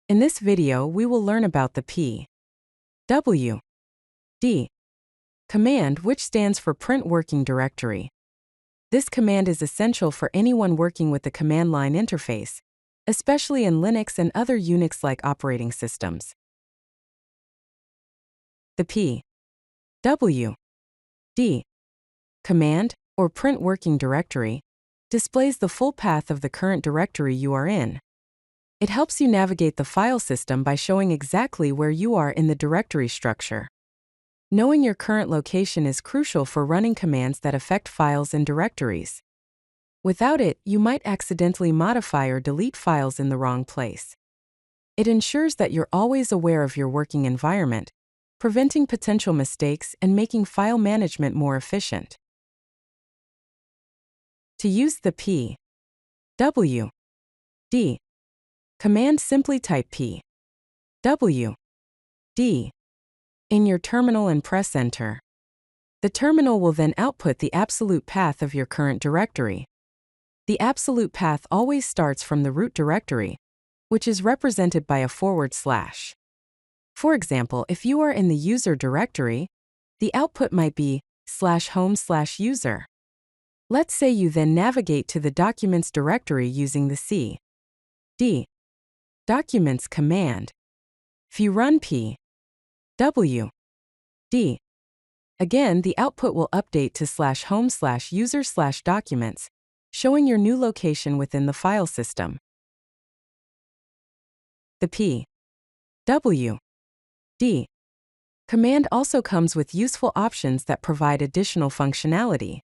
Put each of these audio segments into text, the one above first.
In this video, we will learn about the pwd command, which stands for Print Working Directory. This command is essential for anyone working with the command line interface, especially in Linux and other Unix-like operating systems. The pwd command, or Print Working Directory, displays the full path of the current directory you are in. It helps you navigate the file system by showing exactly where you are in the directory structure. Knowing your current location is crucial for running commands that affect files and directories. Without it, you might accidentally modify or delete files in the wrong place. It ensures that you're always aware of your working environment, preventing potential mistakes and making file management more efficient. To use the pwd command, simply type pwd in your terminal and press Enter. The terminal will then output the absolute path of your current directory. The absolute path always starts from the root directory, which is represented by a /. For example, if you are in the user directory, the output might be /home/user. Let's say you then navigate to the Documents directory using the cd Documents command. If you run pwd, again the output will update to /home/user/documents, showing your new location within the file system. The pwd command also comes with useful options that provide additional functionality.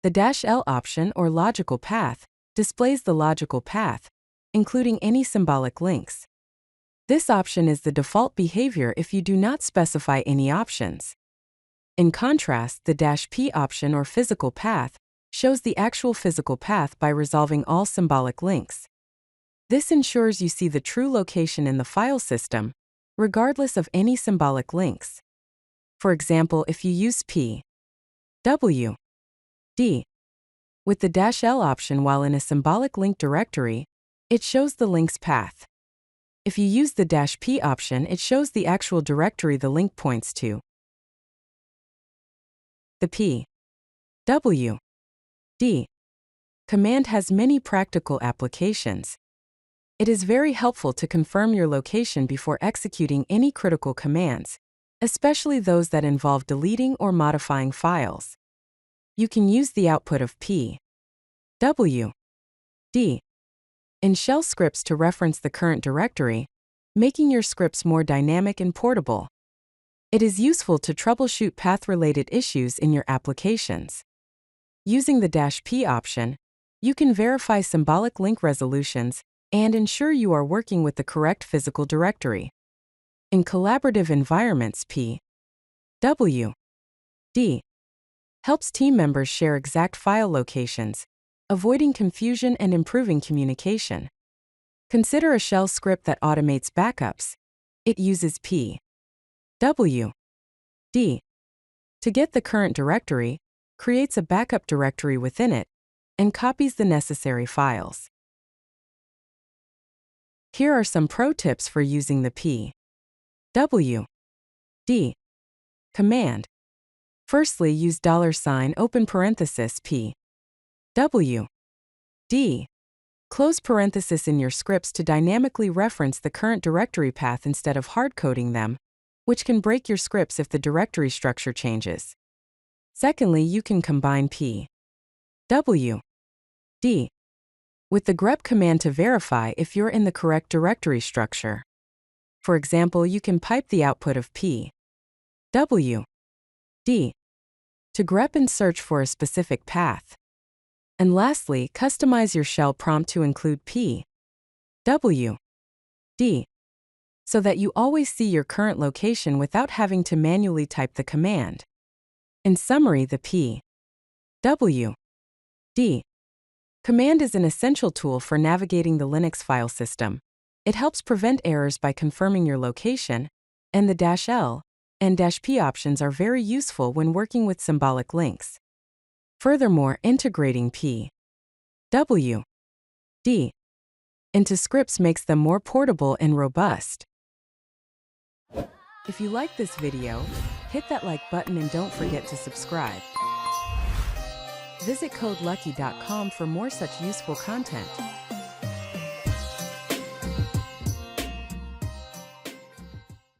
The -L option, or logical path, displays the logical path, including any symbolic links. This option is the default behavior if you do not specify any options. In contrast, the -P option, or physical path, shows the actual physical path by resolving all symbolic links. This ensures you see the true location in the file system, regardless of any symbolic links. For example, if you use pwd with the -L option while in a symbolic link directory, it shows the link's path. If you use the -P option, it shows the actual directory the link points to. The pwd command has many practical applications. It is very helpful to confirm your location before executing any critical commands, especially those that involve deleting or modifying files. You can use the output of pwd in shell scripts to reference the current directory, making your scripts more dynamic and portable. It is useful to troubleshoot path-related issues in your applications. Using the -P option, you can verify symbolic link resolutions and ensure you are working with the correct physical directory. In collaborative environments, pwd helps team members share exact file locations, avoiding confusion and improving communication. Consider a shell script that automates backups. It uses pwd to get the current directory, creates a backup directory within it, and copies the necessary files. Here are some pro tips for using the pwd command. Firstly, use $open parenthesis pwd close parenthesis in your scripts to dynamically reference the current directory path instead of hard-coding them, which can break your scripts if the directory structure changes. Secondly, you can combine pwd with the grep command to verify if you're in the correct directory structure. For example, you can pipe the output of pwd to grep and search for a specific path. And lastly, customize your shell prompt to include pwd so that you always see your current location without having to manually type the command. In summary, the pwd command is an essential tool for navigating the Linux file system. It helps prevent errors by confirming your location, and the -L and -P options are very useful when working with symbolic links. Furthermore, integrating pwd into scripts makes them more portable and robust. If you like this video, hit that like button and don't forget to subscribe. Visit codelucky.com for more such useful content.